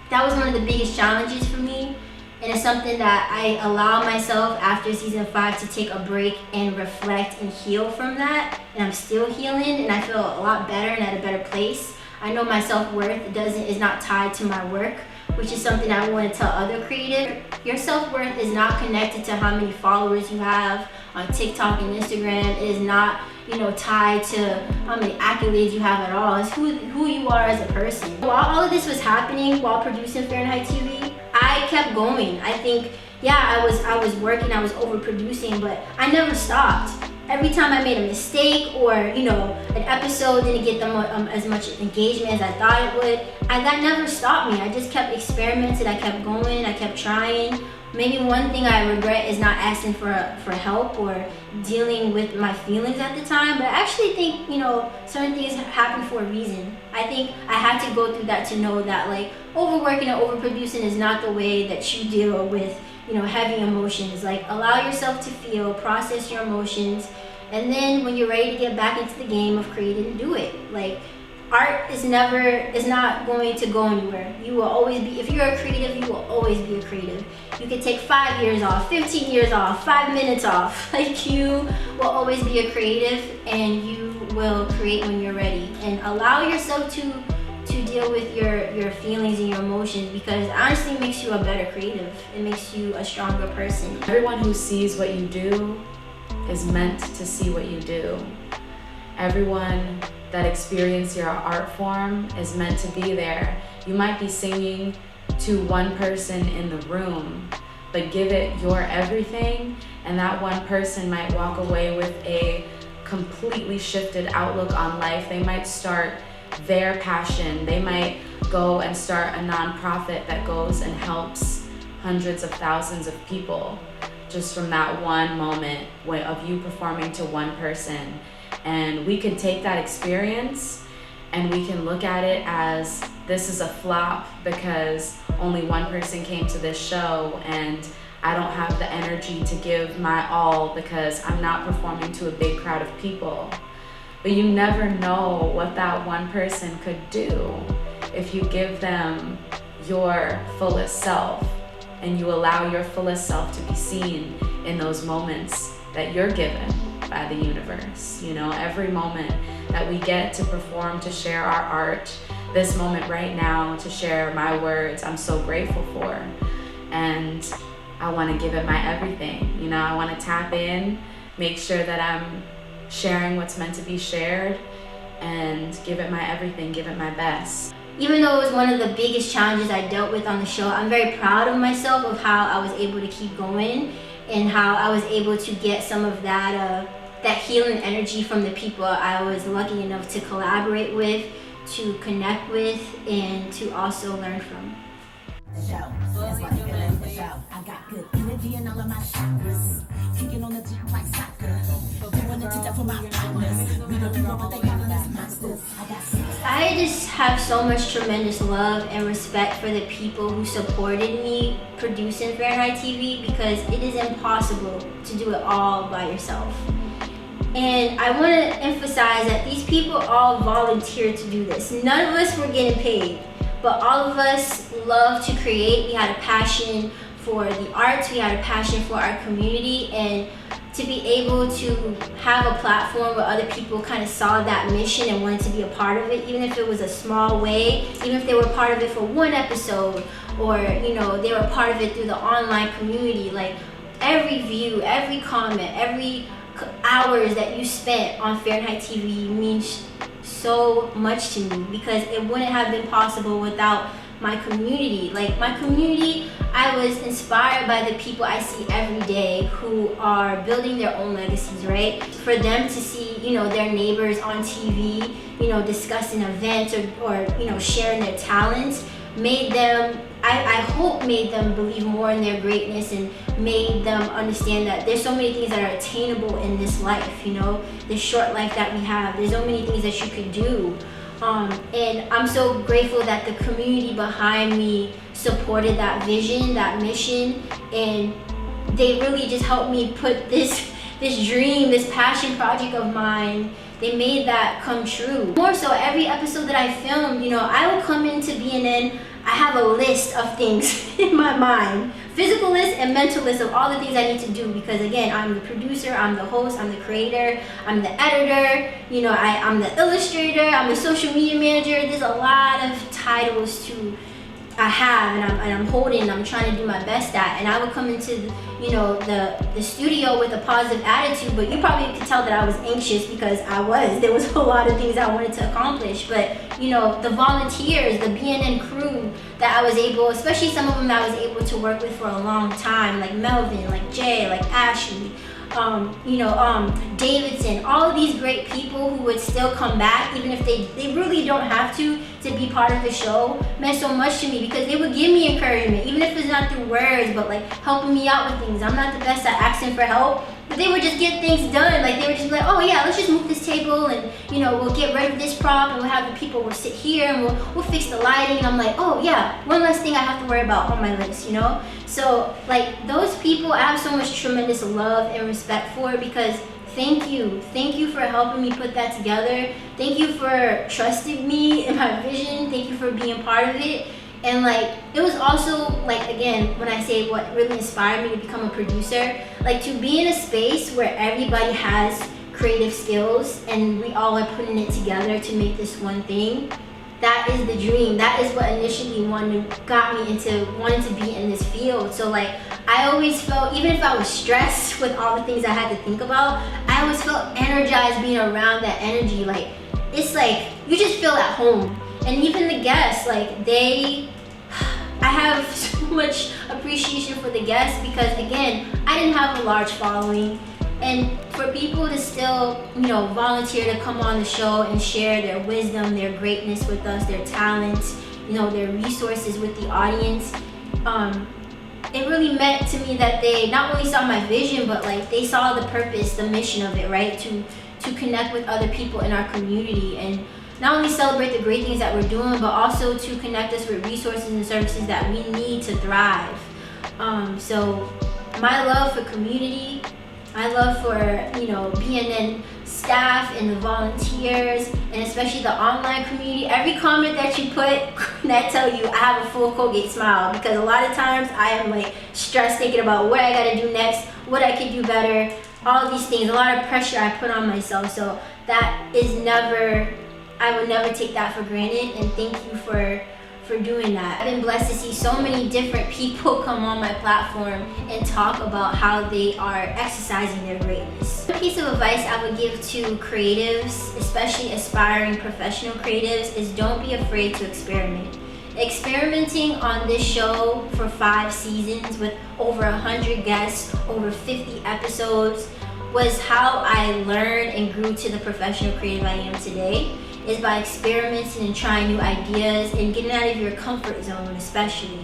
That was one of the biggest challenges for me. And it's something that I allow myself after season 5 to take a break and reflect and heal from that. And I'm still healing, and I feel a lot better and at a better place. I know my self-worth is not tied to my work, which is something I want to tell other creatives. Your self-worth is not connected to how many followers you have on TikTok and Instagram. It is not, you know, tied to how many accolades you have at all. It's who you are as a person. While all of this was happening, while producing Fahrenheit TV, I kept going. I think, yeah, I was working, I was overproducing, but I never stopped. Every time I made a mistake, or, you know, an episode didn't get as much engagement as I thought it would, that never stopped me. I just kept experimenting, I kept going, I kept trying. Maybe one thing I regret is not asking for help or dealing with my feelings at the time, but I actually think, you know, certain things happen for a reason. I think I had to go through that to know that, like, overworking and overproducing is not the way that you deal with, you know, heavy emotions. Like, allow yourself to feel, process your emotions, and then when you're ready to get back into the game of creating, do it. Like, art is not going to go anywhere. You will always be, if you're a creative, you will always be a creative. You can take 5 years off, 15 years off, 5 minutes off. Like, you will always be a creative, and you will create when you're ready. And allow yourself to deal with your feelings and your emotions, because it honestly makes you a better creative. It makes you a stronger person. Everyone who sees what you do is meant to see what you do. Everyone that experience your art form is meant to be there. You might be singing to one person in the room, but give it your everything, and that one person might walk away with a completely shifted outlook on life. They might start their passion. They might go and start a nonprofit that goes and helps hundreds of thousands of people just from that one moment of you performing to one person. And we can take that experience and we can look at it as this is a flop because only one person came to this show and I don't have the energy to give my all because I'm not performing to a big crowd of people. But you never know what that one person could do if you give them your fullest self and you allow your fullest self to be seen in those moments that you're given by the universe. You know, every moment that we get to perform, to share our art, this moment right now, to share my words, I'm so grateful for. And I want to give it my everything. You know, I want to tap in, make sure that I'm sharing what's meant to be shared, and give it my everything, give it my best. Even though it was one of the biggest challenges I dealt with on the show, I'm very proud of myself of how I was able to keep going and how I was able to get some of that healing energy from the people I was lucky enough to collaborate with, to connect with, and to also learn from. I got good energy in all of my chakras. Kicking on the top like soccer. Doing it to death for my partners. We don't know what they got on us monsters. I just have so much tremendous love and respect for the people who supported me producing Fahrenheit TV, because it is impossible to do it all by yourself. And I want to emphasize that these people all volunteered to do this. None of us were getting paid, but all of us love to create. We had a passion for the arts, we had a passion for our community, and to be able to have a platform where other people kind of saw that mission and wanted to be a part of it, even if it was a small way, even if they were part of it for one episode, or you know, they were part of it through the online community. Like every view, every comment, every hours that you spent on Fahrenheit TV means so much to me, because it wouldn't have been possible without my community. Like my community, I was inspired by the people I see every day who are building their own legacies, right? For them to see, you know, their neighbors on TV, you know, discussing events or you know, sharing their talents, made them, I hope made them believe more in their greatness and made them understand that there's so many things that are attainable in this life, you know, this short life that we have. There's so many things that you could do. And I'm so grateful that the community behind me supported that vision, that mission, and they really just helped me put this dream, this passion project of mine, they made that come true. More so, every episode that I filmed, you know, I will come into BNN, I have a list of things in my mind, physical list and mental list of all the things I need to do, because again, I'm the producer, I'm the host, I'm the creator, I'm the editor, you know, I'm the illustrator, I'm the social media manager. There's a lot of titles I have and I'm holding, I'm trying to do my best at. And I would come into you know, the studio with a positive attitude, but you probably could tell that I was anxious, because there was a lot of things I wanted to accomplish. But you know, the volunteers, the BNN crew that I was able, especially some of them that I was able to work with for a long time, like Melvin, like Jay, like Ashley, Davidson, all of these great people who would still come back even if they really don't have to be part of the show, meant so much to me, because they would give me encouragement, even if it's not through words, but like helping me out with things. I'm not the best at asking for help, but they would just get things done. Like they would just be like, oh yeah, let's just move this table and you know, we'll get rid of this prop and we'll have the people will sit here and we'll fix the lighting. And I'm like, oh yeah, one less thing I have to worry about on my list, you know? So like those people, I have so much tremendous love and respect for, because thank you for helping me put that together. Thank you for trusting me in my vision. Thank you for being part of it. And like, it was also like, again, when I say what really inspired me to become a producer, like to be in a space where everybody has creative skills and we all are putting it together to make this one thing. That is the dream. That is what initially got me into wanting to be in this field. So like, I always felt, even if I was stressed with all the things I had to think about, I always felt energized being around that energy. Like, it's like, you just feel at home. And even the guests, like I have so much appreciation for the guests, because again, I didn't have a large following. And for people to still, you know, volunteer to come on the show and share their wisdom, their greatness with us, their talents, their resources with the audience, it really meant to me that they not only saw my vision, but like they saw the purpose, the mission of it, right? To connect with other people in our community and not only celebrate the great things that we're doing, but also to connect us with resources and services that we need to thrive. So my love for community, my love for, BNN staff and the volunteers, and especially the online community. Every comment that you put, that tell you I have a full Colgate smile, because a lot of times I am like stressed thinking about what I gotta do next, what I could do better, all of these things, a lot of pressure I put on myself. So that is I would never take that for granted, and thank you for doing that. I've been blessed to see so many different people come on my platform and talk about how they are exercising their greatness. One piece of advice I would give to creatives, especially aspiring professional creatives, is don't be afraid to experiment. Experimenting on this show for 5 seasons with over 100 guests, over 50 episodes, was how I learned and grew to the professional creative I am today. Is by experimenting and trying new ideas and getting out of your comfort zone, especially.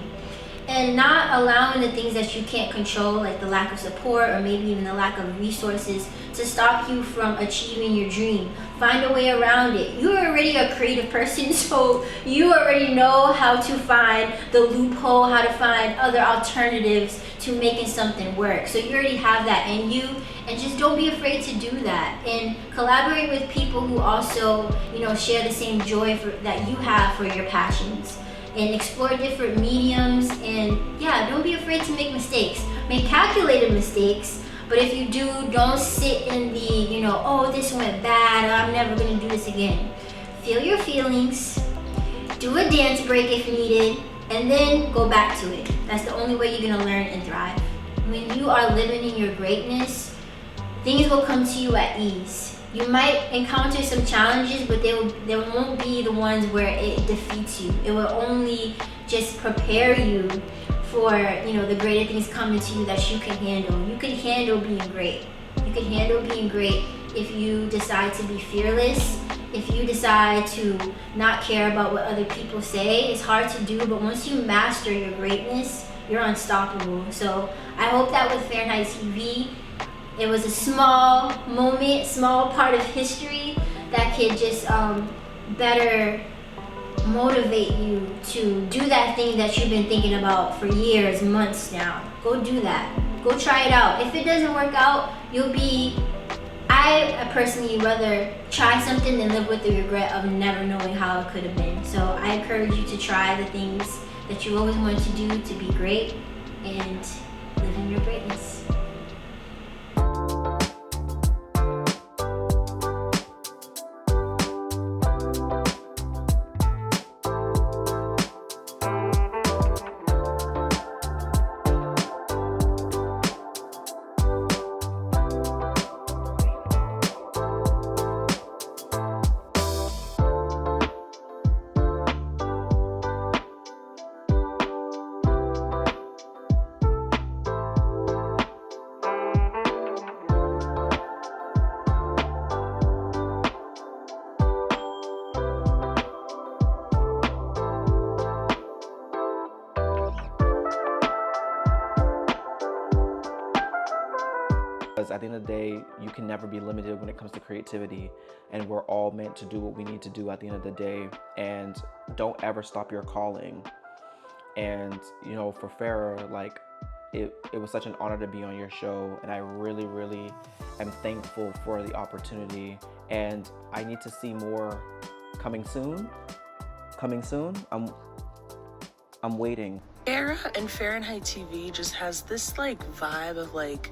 And not allowing the things that you can't control, like the lack of support or maybe even the lack of resources, to stop you from achieving your dream. Find a way around it. You're already a creative person, so you already know how to find the loophole, how to find other alternatives to making something work. So you already have that in you, and just don't be afraid to do that. And collaborate with people who also, share the same joy that you have for your passions. And explore different mediums, and don't be afraid to make mistakes. Make calculated mistakes, but if you do, don't sit in the, oh, this went bad, I'm never gonna do this again. Feel your feelings, do a dance break if needed, and then go back to it. That's the only way you're gonna learn and thrive. When you are living in your greatness, things will come to you at ease. You might encounter some challenges, but they won't be the ones where it defeats you. It will only just prepare you for, the greater things coming to you that you can handle. You can handle being great. You can handle being great if you decide to be fearless, if you decide to not care about what other people say. It's hard to do, but once you master your greatness, you're unstoppable. So I hope that with Fahrenheit TV, it was a small moment, small part of history that could just better motivate you to do that thing that you've been thinking about for years, months now. Go do that. Go try it out. If it doesn't work out, I personally rather try something than live with the regret of never knowing how it could have been. So I encourage you to try the things that you always wanted to do to be great and live in your greatness. Because at the end of the day, you can never be limited when it comes to creativity, and we're all meant to do what we need to do at the end of the day, and don't ever stop your calling. And for Farah, like it was such an honor to be on your show, and I really, really am thankful for the opportunity, and I need to see more coming soon. I'm waiting. Farah and Fahrenheit TV just has this like vibe of like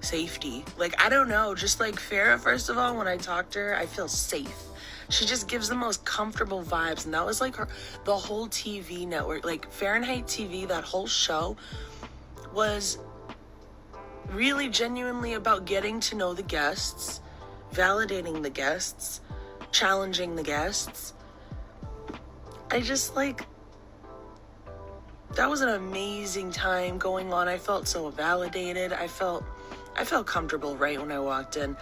safety. Like, I don't know, just like Farah, first of all, when I talk to her, I feel safe. She just gives the most comfortable vibes, and that was like the whole TV network. Like Fahrenheit TV, that whole show was really genuinely about getting to know the guests, validating the guests, challenging the guests. I just like, that was an amazing time going on. I felt so validated. I felt comfortable right when I walked in.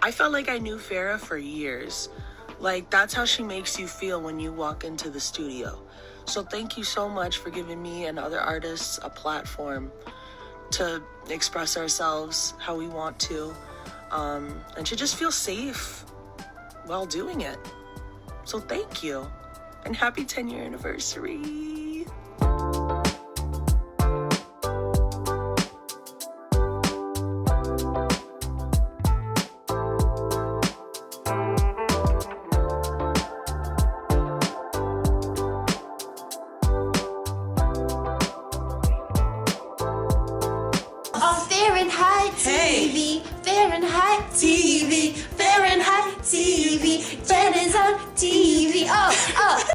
I felt like I knew Farah for years. Like, that's how she makes you feel when you walk into the studio. So thank you so much for giving me and other artists a platform to express ourselves how we want to, and to just feel safe while doing it. So thank you, and happy 10-year anniversary. Fahrenheit TV, Fahrenheit TV, Fahrenheit TV, Jen is on TV. Oh.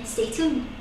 Stay tuned.